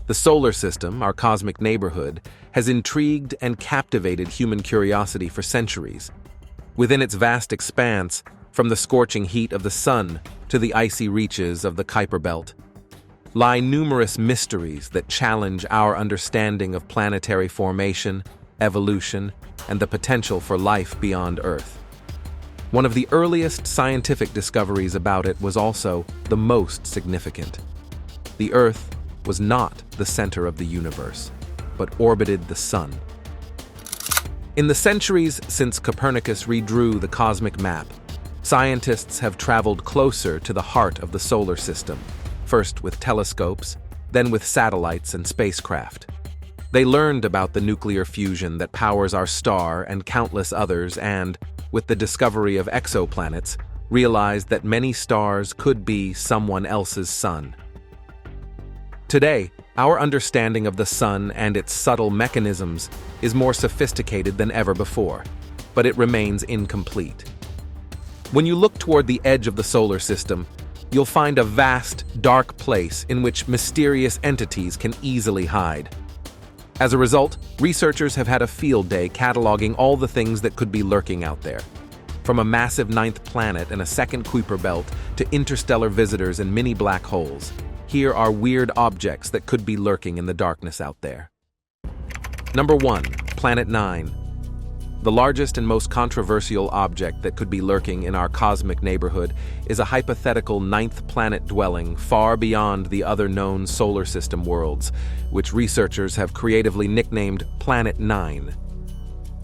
The solar system, our cosmic neighborhood, has intrigued and captivated human curiosity for centuries. Within its vast expanse, from the scorching heat of the sun to the icy reaches of the Kuiper Belt, lie numerous mysteries that challenge our understanding of planetary formation, evolution, and the potential for life beyond Earth. One of the earliest scientific discoveries about it was also the most significant. The Earth was not the center of the universe, but orbited the sun. In the centuries since Copernicus redrew the cosmic map, scientists have traveled closer to the heart of the solar system, first with telescopes, then with satellites and spacecraft. They learned about the nuclear fusion that powers our star and countless others and, with the discovery of exoplanets, realized that many stars could be someone else's sun. Today, our understanding of the sun and its subtle mechanisms is more sophisticated than ever before, but it remains incomplete. When you look toward the edge of the solar system, you'll find a vast, dark place in which mysterious entities can easily hide. As a result, researchers have had a field day cataloging all the things that could be lurking out there. From a massive ninth planet and a second Kuiper Belt to interstellar visitors and mini black holes, here are weird objects that could be lurking in the darkness out there. Number 1. Planet 9. The largest and most controversial object that could be lurking in our cosmic neighborhood is a hypothetical ninth planet dwelling far beyond the other known solar system worlds, which researchers have creatively nicknamed Planet 9.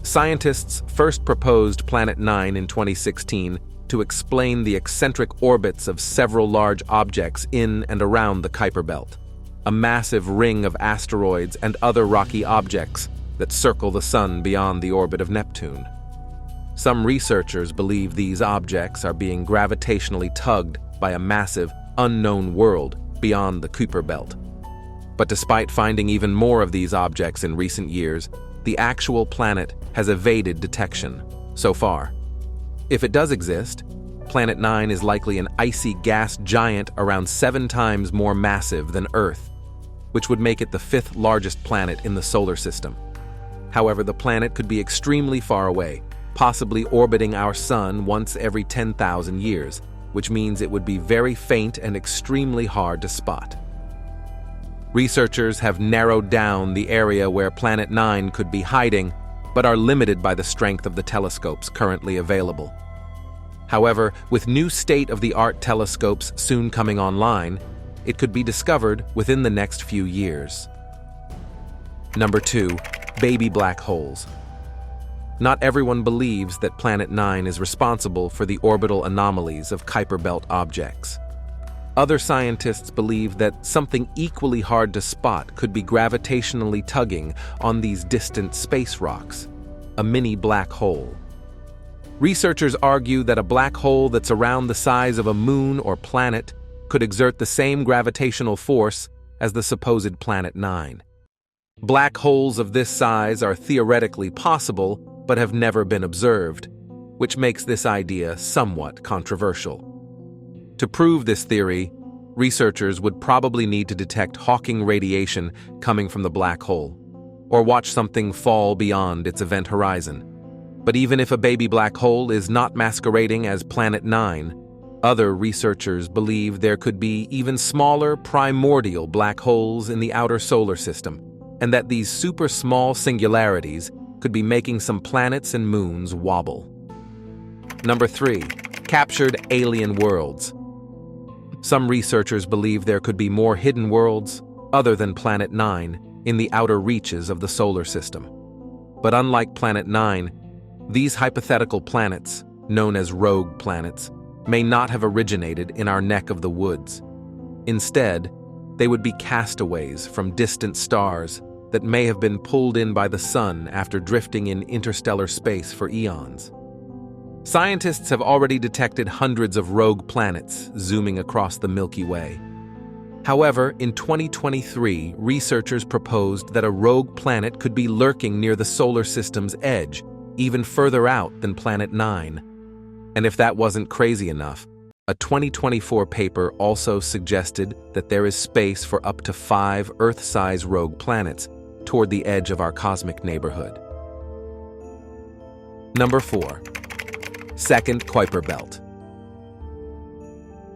Scientists first proposed Planet 9 in 2016 to explain the eccentric orbits of several large objects in and around the Kuiper Belt, a massive ring of asteroids and other rocky objects that circle the sun beyond the orbit of Neptune. Some researchers believe these objects are being gravitationally tugged by a massive, unknown world beyond the Kuiper Belt. But despite finding even more of these objects in recent years, the actual planet has evaded detection so far. If it does exist, Planet 9 is likely an icy gas giant around 7 times more massive than Earth, which would make it the 5th largest planet in the solar system. However, the planet could be extremely far away, possibly orbiting our sun once every 10,000 years, which means it would be very faint and extremely hard to spot. Researchers have narrowed down the area where Planet 9 could be hiding, but are limited by the strength of the telescopes currently available. However, with new state-of-the-art telescopes soon coming online, it could be discovered within the next few years. Number 2. Baby black holes. Not everyone believes that Planet 9 is responsible for the orbital anomalies of Kuiper Belt objects. Other scientists believe that something equally hard to spot could be gravitationally tugging on these distant space rocks, a mini black hole. Researchers argue that a black hole that's around the size of a moon or planet could exert the same gravitational force as the supposed Planet 9. Black holes of this size are theoretically possible, but have never been observed, which makes this idea somewhat controversial. To prove this theory, researchers would probably need to detect Hawking radiation coming from the black hole, or watch something fall beyond its event horizon. But even if a baby black hole is not masquerading as Planet 9, other researchers believe there could be even smaller primordial black holes in the outer solar system, and that these super small singularities could be making some planets and moons wobble. Number 3. Captured alien worlds. Some researchers believe there could be more hidden worlds, other than Planet 9, in the outer reaches of the solar system. But unlike Planet 9, these hypothetical planets, known as rogue planets, may not have originated in our neck of the woods. Instead, they would be castaways from distant stars that may have been pulled in by the sun after drifting in interstellar space for eons. Scientists have already detected hundreds of rogue planets zooming across the Milky Way. However, in 2023, researchers proposed that a rogue planet could be lurking near the solar system's edge, even further out than Planet 9. And if that wasn't crazy enough, A 2024 paper also suggested that there is space for up to 5 Earth-size rogue planets toward the edge of our cosmic neighborhood. Number 4. Second Kuiper Belt.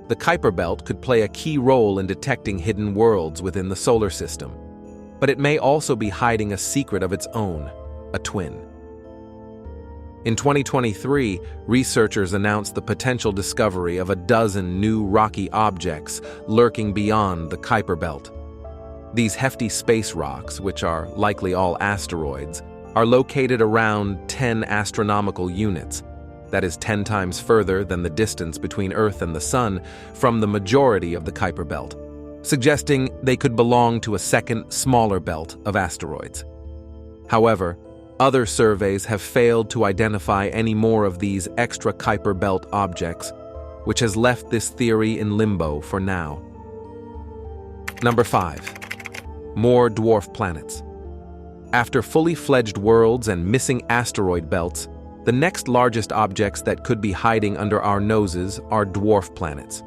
The Kuiper Belt could play a key role in detecting hidden worlds within the solar system, but it may also be hiding a secret of its own, a twin. In 2023, researchers announced the potential discovery of a dozen new rocky objects lurking beyond the Kuiper Belt. These hefty space rocks, which are likely all asteroids, are located around 10 astronomical units, that is 10 times further than the distance between Earth and the Sun from the majority of the Kuiper Belt, suggesting they could belong to a second, smaller belt of asteroids. However, other surveys have failed to identify any more of these extra Kuiper Belt objects, which has left this theory in limbo for now. Number 5. More dwarf planets. After fully fledged worlds and missing asteroid belts, the next largest objects that could be hiding under our noses are dwarf planets.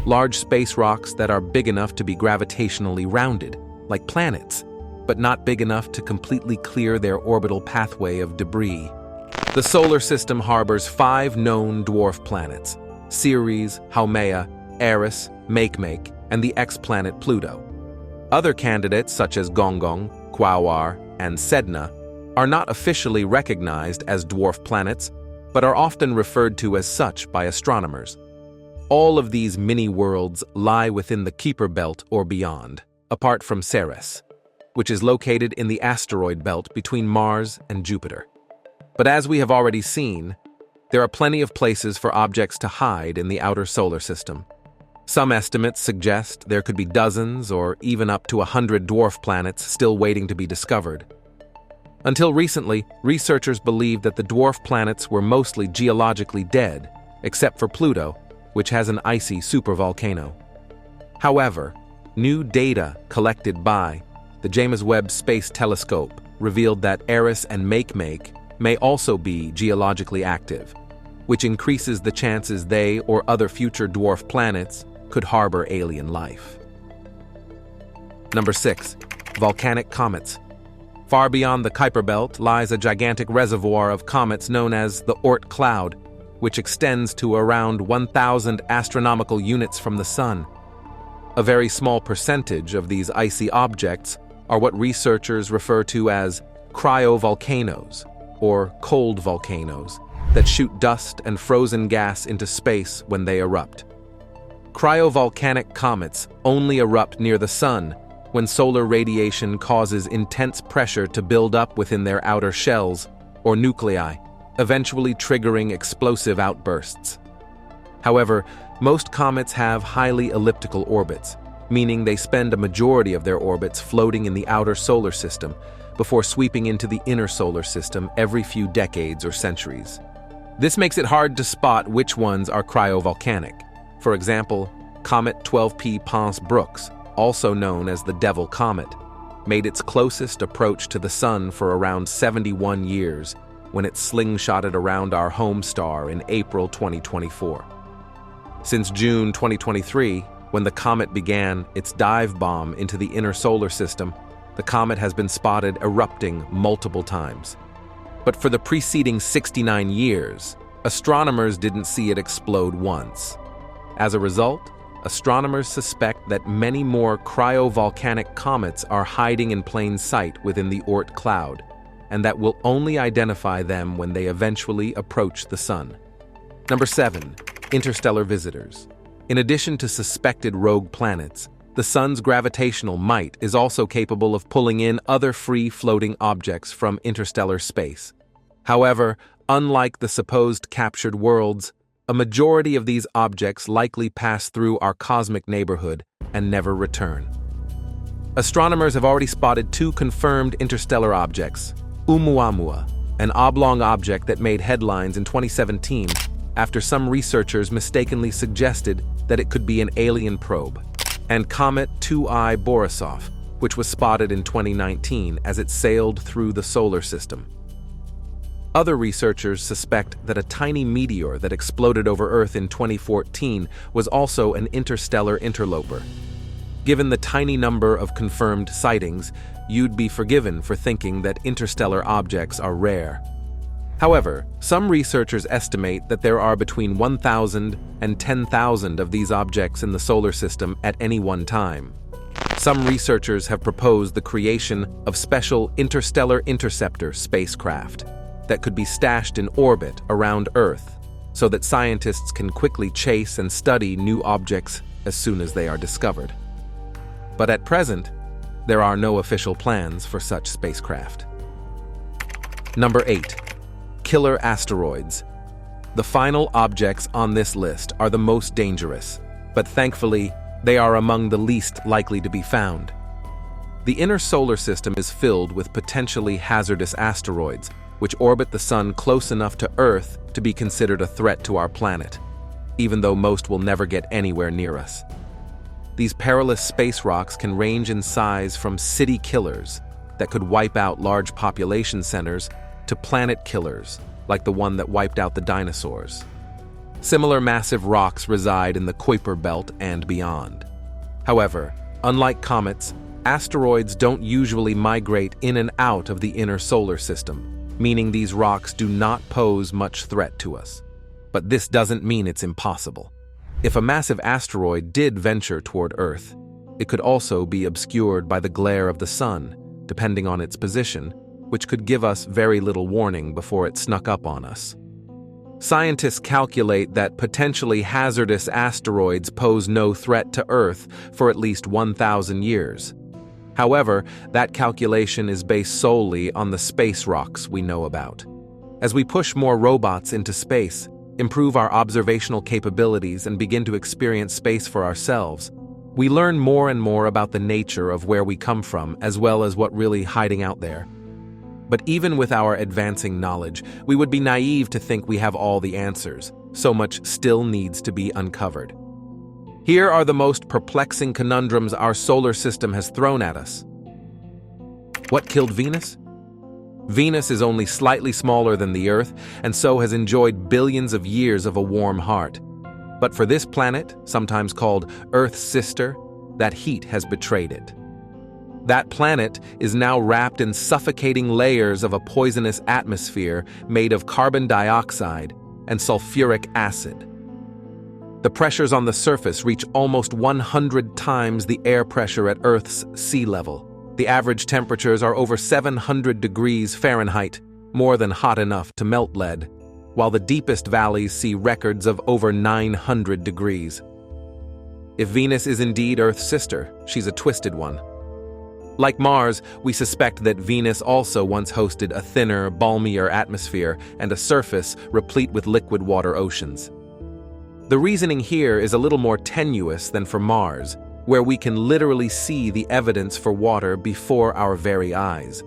Large space rocks that are big enough to be gravitationally rounded, like planets, but not big enough to completely clear their orbital pathway of debris. The solar system harbors 5 known dwarf planets: Ceres, Haumea, Eris, Makemake, and the exoplanet Pluto. Other candidates such as Gonggong, Quaoar, and Sedna are not officially recognized as dwarf planets, but are often referred to as such by astronomers. All of these mini-worlds lie within the Kuiper Belt or beyond, apart from Ceres, which is located in the asteroid belt between Mars and Jupiter. But as we have already seen, there are plenty of places for objects to hide in the outer solar system. Some estimates suggest there could be dozens or even up to 100 dwarf planets still waiting to be discovered. Until recently, researchers believed that the dwarf planets were mostly geologically dead, except for Pluto, which has an icy supervolcano. However, new data collected by the James Webb Space Telescope revealed that Eris and Makemake may also be geologically active, which increases the chances they or other future dwarf planets could harbor alien life. Number 6. Volcanic comets. Far beyond the Kuiper Belt lies a gigantic reservoir of comets known as the Oort cloud, which extends to around 1,000 astronomical units from the Sun. A very small percentage of these icy objects are what researchers refer to as cryovolcanoes, or cold volcanoes, that shoot dust and frozen gas into space when they erupt. Cryovolcanic comets only erupt near the Sun when solar radiation causes intense pressure to build up within their outer shells, or nuclei, eventually triggering explosive outbursts. However, most comets have highly elliptical orbits, meaning they spend a majority of their orbits floating in the outer solar system before sweeping into the inner solar system every few decades or centuries. This makes it hard to spot which ones are cryovolcanic. For example, Comet 12P Ponce-Brooks, also known as the Devil Comet, made its closest approach to the Sun for around 71 years when it slingshotted around our home star in April 2024. Since June 2023, when the comet began its dive bomb into the inner solar system, the comet has been spotted erupting multiple times. But for the preceding 69 years, astronomers didn't see it explode once. As a result, astronomers suspect that many more cryovolcanic comets are hiding in plain sight within the Oort cloud, and that we'll only identify them when they eventually approach the Sun. Number 7. Interstellar visitors. In addition to suspected rogue planets, the Sun's gravitational might is also capable of pulling in other free-floating objects from interstellar space. However, unlike the supposed captured worlds, a majority of these objects likely pass through our cosmic neighborhood and never return. Astronomers have already spotted 2 confirmed interstellar objects: Oumuamua, an oblong object that made headlines in 2017 after some researchers mistakenly suggested that it could be an alien probe, and Comet 2I Borisov, which was spotted in 2019 as it sailed through the solar system. Other researchers suspect that a tiny meteor that exploded over Earth in 2014 was also an interstellar interloper. Given the tiny number of confirmed sightings, you'd be forgiven for thinking that interstellar objects are rare. However, some researchers estimate that there are between 1,000 and 10,000 of these objects in the solar system at any one time. Some researchers have proposed the creation of special interstellar interceptor spacecraft that could be stashed in orbit around Earth so that scientists can quickly chase and study new objects as soon as they are discovered. But at present, there are no official plans for such spacecraft. Number 8. Killer asteroids. The final objects on this list are the most dangerous, but thankfully, they are among the least likely to be found. The inner solar system is filled with potentially hazardous asteroids, which orbit the Sun close enough to Earth to be considered a threat to our planet, even though most will never get anywhere near us. These perilous space rocks can range in size from city killers that could wipe out large population centers to planet killers, like the one that wiped out the dinosaurs. Similar massive rocks reside in the Kuiper Belt and beyond. However, unlike comets, asteroids don't usually migrate in and out of the inner solar system, meaning these rocks do not pose much threat to us. But this doesn't mean it's impossible. If a massive asteroid did venture toward Earth, it could also be obscured by the glare of the Sun, depending on its position, which could give us very little warning before it snuck up on us. Scientists calculate that potentially hazardous asteroids pose no threat to Earth for at least 1,000 years. However, that calculation is based solely on the space rocks we know about. As we push more robots into space, improve our observational capabilities, and begin to experience space for ourselves, we learn more and more about the nature of where we come from as well as what really hiding out there. But even with our advancing knowledge, we would be naive to think we have all the answers. So much still needs to be uncovered. Here are the most perplexing conundrums our solar system has thrown at us. What killed Venus? Venus is only slightly smaller than the Earth, and so has enjoyed billions of years of a warm heart. But for this planet, sometimes called Earth's sister, that heat has betrayed it. That planet is now wrapped in suffocating layers of a poisonous atmosphere made of carbon dioxide and sulfuric acid. The pressures on the surface reach almost 100 times the air pressure at Earth's sea level. The average temperatures are over 700 degrees Fahrenheit, more than hot enough to melt lead, while the deepest valleys see records of over 900 degrees. If Venus is indeed Earth's sister, she's a twisted one. Like Mars, we suspect that Venus also once hosted a thinner, balmier atmosphere and a surface replete with liquid water oceans. The reasoning here is a little more tenuous than for Mars, where we can literally see the evidence for water before our very eyes.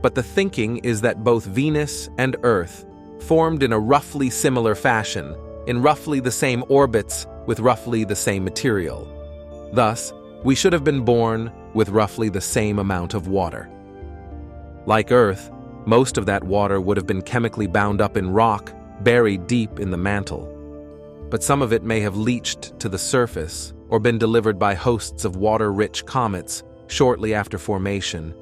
But the thinking is that both Venus and Earth formed in a roughly similar fashion, in roughly the same orbits with roughly the same material. Thus, we should have been born with roughly the same amount of water. Like Earth, most of that water would have been chemically bound up in rock, buried deep in the mantle. But some of it may have leached to the surface or been delivered by hosts of water-rich comets shortly after formation,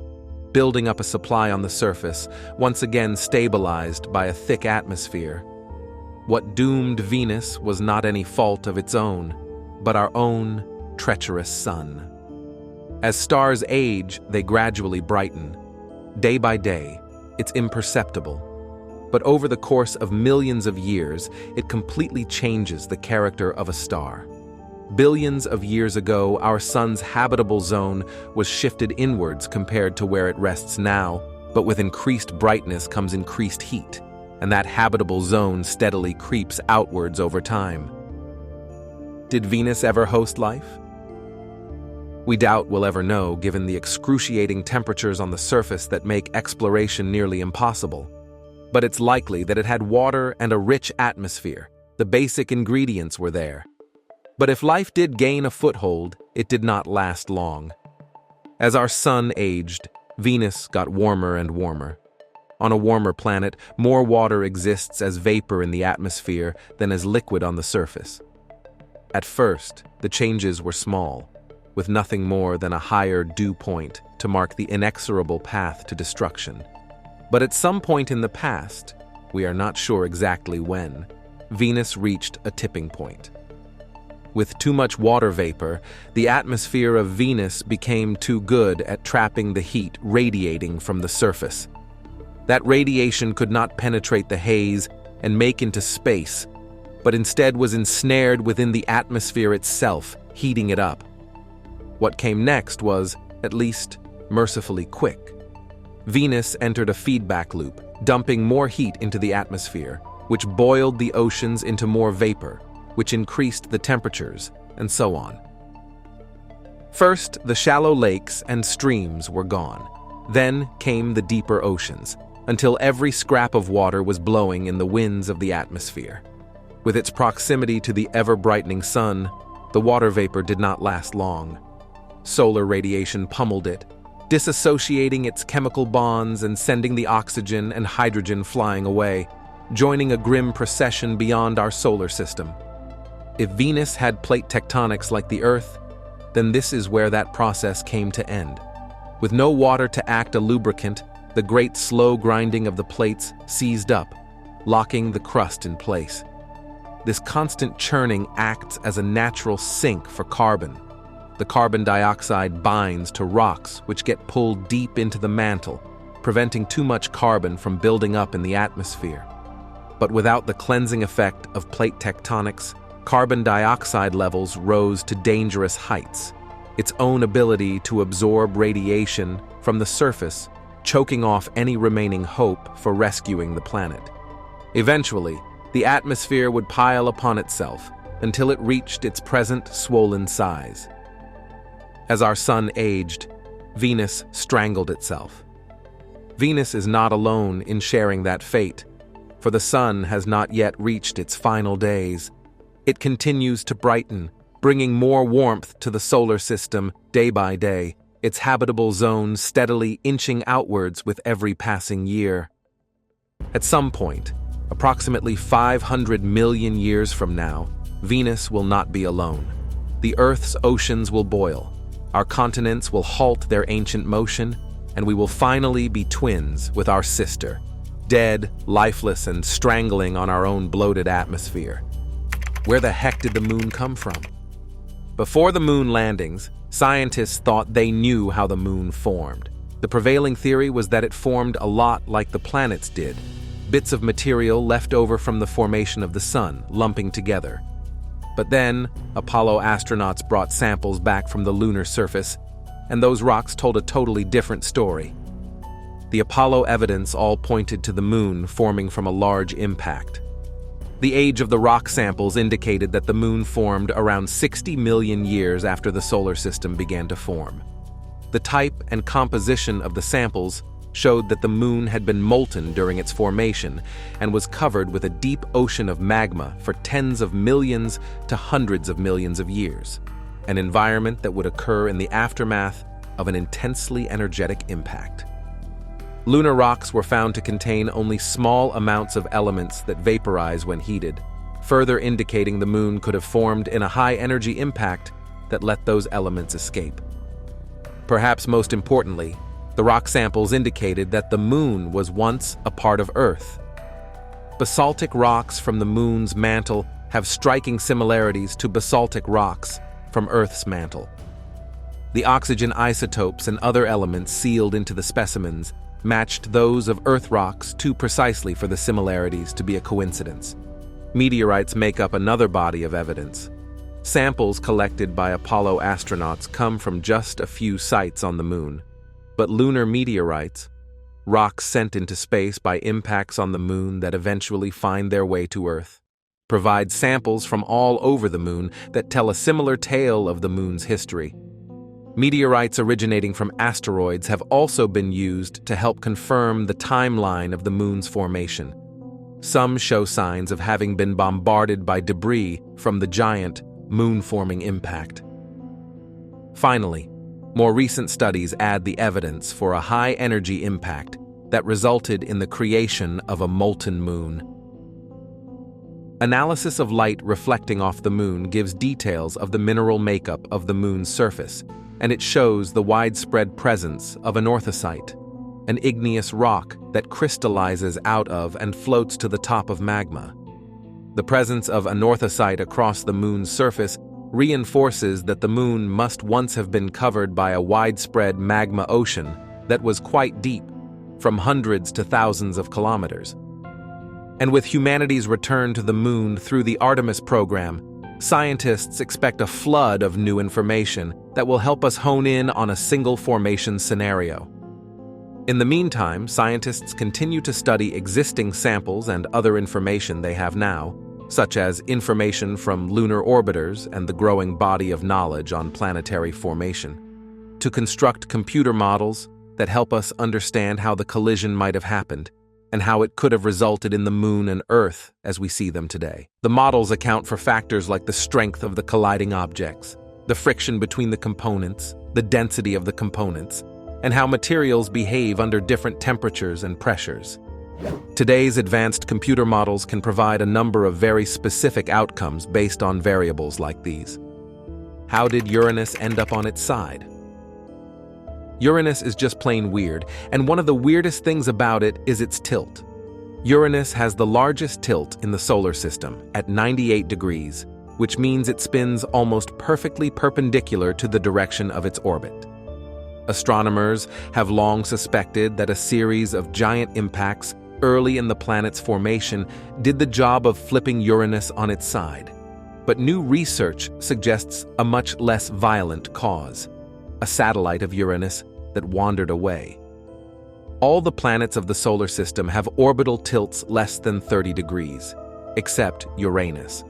building up a supply on the surface, once again stabilized by a thick atmosphere. What doomed Venus was not any fault of its own, but our own treacherous sun. As stars age, they gradually brighten. Day by day, it's imperceptible. But over the course of millions of years, it completely changes the character of a star. Billions of years ago, our sun's habitable zone was shifted inwards compared to where it rests now, but with increased brightness comes increased heat, and that habitable zone steadily creeps outwards over time. Did Venus ever host life? We doubt we'll ever know, given the excruciating temperatures on the surface that make exploration nearly impossible. But it's likely that it had water and a rich atmosphere. The basic ingredients were there. But if life did gain a foothold, it did not last long. As our sun aged, Venus got warmer and warmer. On a warmer planet, more water exists as vapor in the atmosphere than as liquid on the surface. At first, the changes were small, with nothing more than a higher dew point to mark the inexorable path to destruction. But at some point in the past, we are not sure exactly when, Venus reached a tipping point. With too much water vapor, the atmosphere of Venus became too good at trapping the heat radiating from the surface. That radiation could not penetrate the haze and make into space, but instead was ensnared within the atmosphere itself, heating it up. What came next was, at least, mercifully quick. Venus entered a feedback loop, dumping more heat into the atmosphere, which boiled the oceans into more vapor, which increased the temperatures, and so on. First, the shallow lakes and streams were gone. Then came the deeper oceans, until every scrap of water was blowing in the winds of the atmosphere. With its proximity to the ever-brightening sun, the water vapor did not last long. Solar radiation pummeled it, disassociating its chemical bonds and sending the oxygen and hydrogen flying away, joining a grim procession beyond our solar system. If Venus had plate tectonics like the Earth, then this is where that process came to end. With no water to act a lubricant, the great slow grinding of the plates seized up, locking the crust in place. This constant churning acts as a natural sink for carbon. The carbon dioxide binds to rocks which get pulled deep into the mantle, preventing too much carbon from building up in the atmosphere. But without the cleansing effect of plate tectonics, carbon dioxide levels rose to dangerous heights, its own ability to absorb radiation from the surface, choking off any remaining hope for rescuing the planet. Eventually, the atmosphere would pile upon itself until it reached its present swollen size. As our sun aged, Venus strangled itself. Venus is not alone in sharing that fate, for the sun has not yet reached its final days. It continues to brighten, bringing more warmth to the solar system day by day, its habitable zone steadily inching outwards with every passing year. At some point, approximately 500 million years from now, Venus will not be alone. The Earth's oceans will boil, our continents will halt their ancient motion, and we will finally be twins with our sister, dead, lifeless, and strangling on our own bloated atmosphere. Where the heck did the moon come from? Before the moon landings, scientists thought they knew how the moon formed. The prevailing theory was that it formed a lot like the planets did, bits of material left over from the formation of the sun, lumping together. But then, Apollo astronauts brought samples back from the lunar surface, and those rocks told a totally different story. The Apollo evidence all pointed to the moon forming from a large impact. The age of the rock samples indicated that the moon formed around 60 million years after the solar system began to form. The type and composition of the samples showed that the moon had been molten during its formation and was covered with a deep ocean of magma for tens of millions to hundreds of millions of years, an environment that would occur in the aftermath of an intensely energetic impact. Lunar rocks were found to contain only small amounts of elements that vaporize when heated, further indicating the moon could have formed in a high-energy impact that let those elements escape. Perhaps most importantly, the rock samples indicated that the moon was once a part of Earth. Basaltic rocks from the moon's mantle have striking similarities to basaltic rocks from Earth's mantle. The oxygen isotopes and other elements sealed into the specimens matched those of Earth rocks too precisely for the similarities to be a coincidence. Meteorites make up another body of evidence. Samples collected by Apollo astronauts come from just a few sites on the moon. But lunar meteorites, rocks sent into space by impacts on the moon that eventually find their way to Earth, provide samples from all over the moon that tell a similar tale of the moon's history. Meteorites originating from asteroids have also been used to help confirm the timeline of the moon's formation. Some show signs of having been bombarded by debris from the giant, moon-forming impact. Finally, more recent studies add the evidence for a high-energy impact that resulted in the creation of a molten moon. Analysis of light reflecting off the moon gives details of the mineral makeup of the moon's surface, and it shows the widespread presence of anorthosite, an igneous rock that crystallizes out of and floats to the top of magma. The presence of anorthosite across the moon's surface reinforces that the moon must once have been covered by a widespread magma ocean that was quite deep, from hundreds to thousands of kilometers. And with humanity's return to the moon through the Artemis program, scientists expect a flood of new information that will help us hone in on a single formation scenario. In the meantime, scientists continue to study existing samples and other information they have now, such as information from lunar orbiters and the growing body of knowledge on planetary formation, to construct computer models that help us understand how the collision might have happened and how it could have resulted in the moon and Earth as we see them today. The models account for factors like the strength of the colliding objects, the friction between the components, the density of the components, and how materials behave under different temperatures and pressures. Today's advanced computer models can provide a number of very specific outcomes based on variables like these. How did Uranus end up on its side? Uranus is just plain weird, and one of the weirdest things about it is its tilt. Uranus has the largest tilt in the solar system, at 98 degrees, which means it spins almost perfectly perpendicular to the direction of its orbit. Astronomers have long suspected that a series of giant impacts early in the planet's formation did the job of flipping Uranus on its side. But new research suggests a much less violent cause, a satellite of Uranus that wandered away. All the planets of the solar system have orbital tilts less than 30 degrees, except Uranus.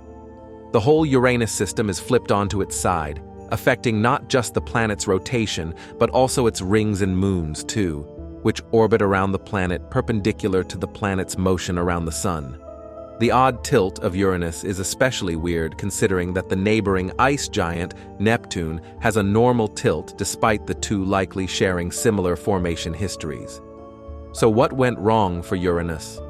The whole Uranus system is flipped onto its side, affecting not just the planet's rotation, but also its rings and moons too, which orbit around the planet perpendicular to the planet's motion around the sun. The odd tilt of Uranus is especially weird considering that the neighboring ice giant, Neptune, has a normal tilt despite the two likely sharing similar formation histories. So what went wrong for Uranus?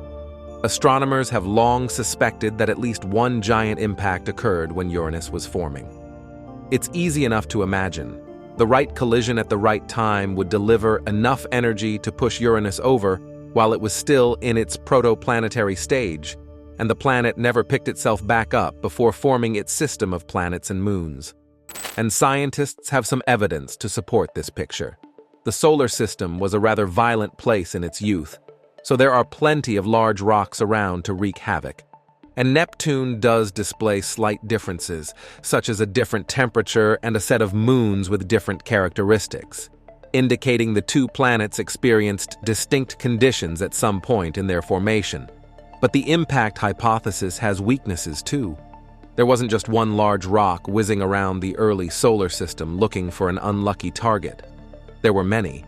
Astronomers have long suspected that at least one giant impact occurred when Uranus was forming. It's easy enough to imagine. The right collision at the right time would deliver enough energy to push Uranus over while it was still in its protoplanetary stage, and the planet never picked itself back up before forming its system of planets and moons. And scientists have some evidence to support this picture. The solar system was a rather violent place in its youth, so there are plenty of large rocks around to wreak havoc. And Neptune does display slight differences, such as a different temperature and a set of moons with different characteristics, indicating the two planets experienced distinct conditions at some point in their formation. But the impact hypothesis has weaknesses too. There wasn't just one large rock whizzing around the early solar system looking for an unlucky target. There were many.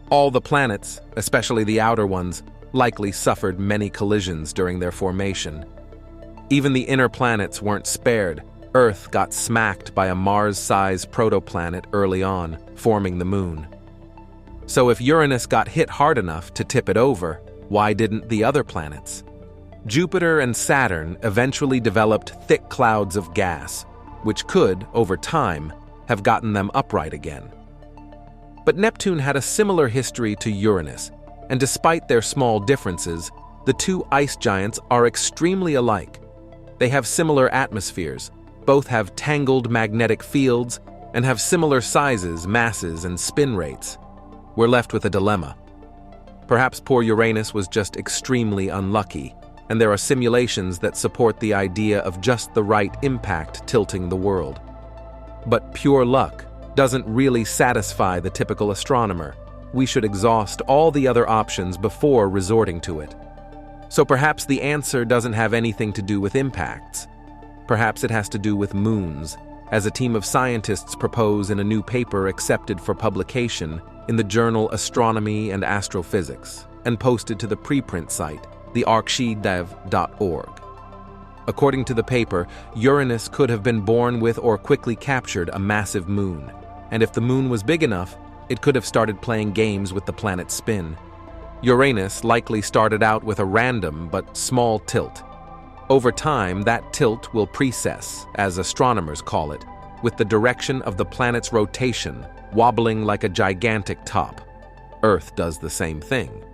All the planets, especially the outer ones, likely suffered many collisions during their formation. Even the inner planets weren't spared. Earth got smacked by a Mars-sized protoplanet early on, forming the moon. So if Uranus got hit hard enough to tip it over, why didn't the other planets? Jupiter and Saturn eventually developed thick clouds of gas, which could, over time, have gotten them upright again. But Neptune had a similar history to Uranus, and despite their small differences, the two ice giants are extremely alike. They have similar atmospheres, both have tangled magnetic fields, and have similar sizes, masses, and spin rates. We're left with a dilemma. Perhaps poor Uranus was just extremely unlucky, and there are simulations that support the idea of just the right impact tilting the world. But pure luck doesn't really satisfy the typical astronomer. We should exhaust all the other options before resorting to it. So perhaps the answer doesn't have anything to do with impacts. Perhaps it has to do with moons, as a team of scientists propose in a new paper accepted for publication in the journal Astronomy and Astrophysics, and posted to the preprint site, thearchidev.org. According to the paper, Uranus could have been born with or quickly captured a massive moon, and if the moon was big enough, it could have started playing games with the planet's spin. Uranus likely started out with a random but small tilt. Over time, that tilt will precess, as astronomers call it, with the direction of the planet's rotation, wobbling like a gigantic top. Earth does the same thing.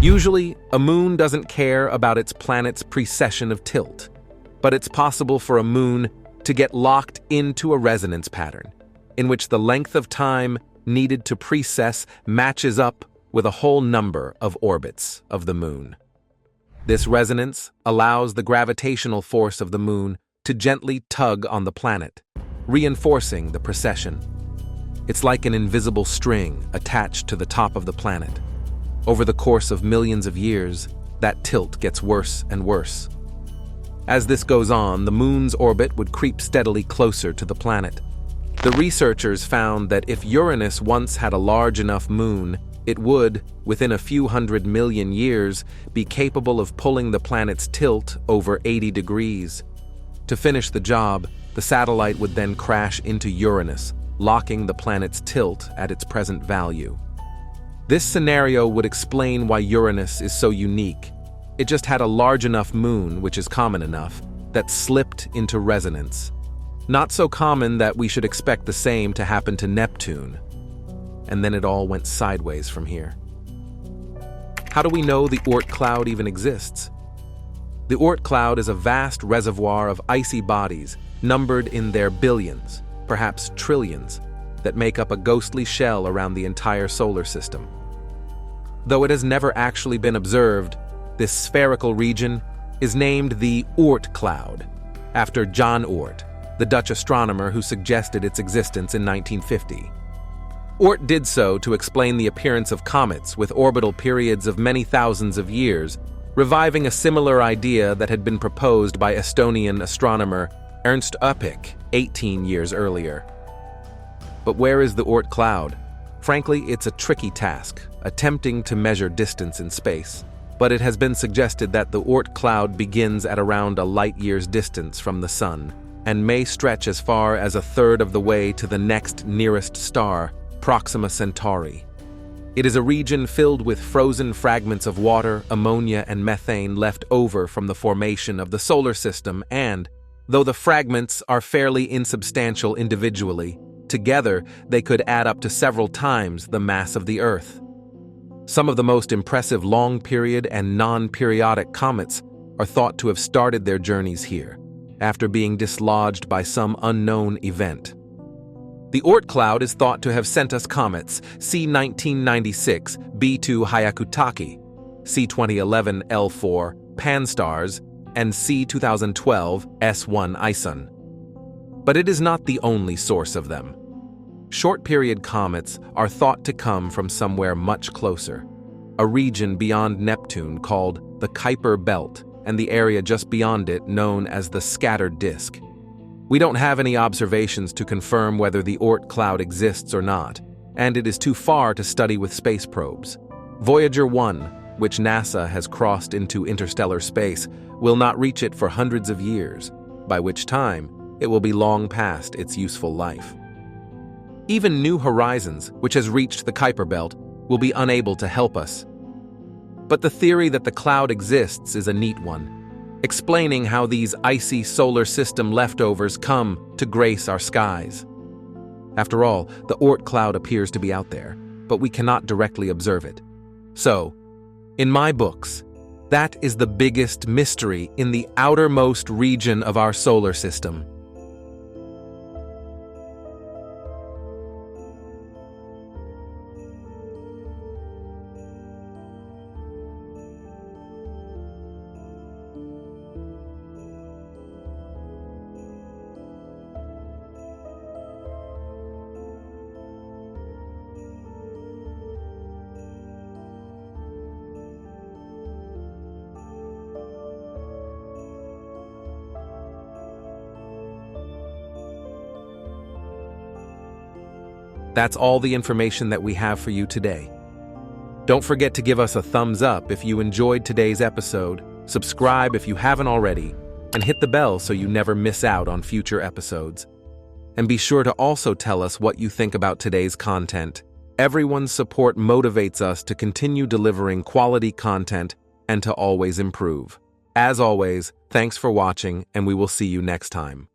Usually, a moon doesn't care about its planet's precession of tilt, but it's possible for a moon to get locked into a resonance pattern, in which the length of time needed to precess matches up with a whole number of orbits of the moon. This resonance allows the gravitational force of the moon to gently tug on the planet, reinforcing the precession. It's like an invisible string attached to the top of the planet. Over the course of millions of years, that tilt gets worse and worse. As this goes on, the moon's orbit would creep steadily closer to the planet. The researchers found that if Uranus once had a large enough moon, it would, within a few 100 million years, be capable of pulling the planet's tilt over 80 degrees. To finish the job, the satellite would then crash into Uranus, locking the planet's tilt at its present value. This scenario would explain why Uranus is so unique. It just had a large enough moon, which is common enough, that slipped into resonance. Not so common that we should expect the same to happen to Neptune. And then it all went sideways from here. How do we know the Oort cloud even exists? The Oort cloud is a vast reservoir of icy bodies, numbered in their billions, perhaps trillions, that make up a ghostly shell around the entire solar system. Though it has never actually been observed, this spherical region is named the Oort cloud, after John Oort, the Dutch astronomer who suggested its existence in 1950. Oort did so to explain the appearance of comets with orbital periods of many thousands of years, reviving a similar idea that had been proposed by Estonian astronomer Ernst Öpik 18 years earlier. But where is the Oort cloud? Frankly, it's a tricky task, attempting to measure distance in space. But it has been suggested that the Oort cloud begins at around a light-year's distance from the Sun, and may stretch as far as a third of the way to the next nearest star, Proxima Centauri. It is a region filled with frozen fragments of water, ammonia, and methane left over from the formation of the solar system, and, though the fragments are fairly insubstantial individually, together they could add up to several times the mass of the Earth. Some of the most impressive long-period and non-periodic comets are thought to have started their journeys here, after being dislodged by some unknown event. The Oort cloud is thought to have sent us comets C1996 B2 Hyakutake, C2011 L4 Pan-STARRS, and C2012 S1 ISON. But it is not the only source of them. Short-period comets are thought to come from somewhere much closer, a region beyond Neptune called the Kuiper Belt, and the area just beyond it known as the scattered disk. We don't have any observations to confirm whether the Oort cloud exists or not, and it is too far to study with space probes. Voyager 1, which NASA has crossed into interstellar space, will not reach it for hundreds of years, by which time it will be long past its useful life. Even New Horizons, which has reached the Kuiper Belt, will be unable to help us. But the theory that the cloud exists is a neat one, explaining how these icy solar system leftovers come to grace our skies. After all, the Oort cloud appears to be out there, but we cannot directly observe it. So, in my books, that is the biggest mystery in the outermost region of our solar system. That's all the information that we have for you today. Don't forget to give us a thumbs up if you enjoyed today's episode, subscribe if you haven't already, and hit the bell so you never miss out on future episodes. And be sure to also tell us what you think about today's content. Everyone's support motivates us to continue delivering quality content and to always improve. As always, thanks for watching, and we will see you next time.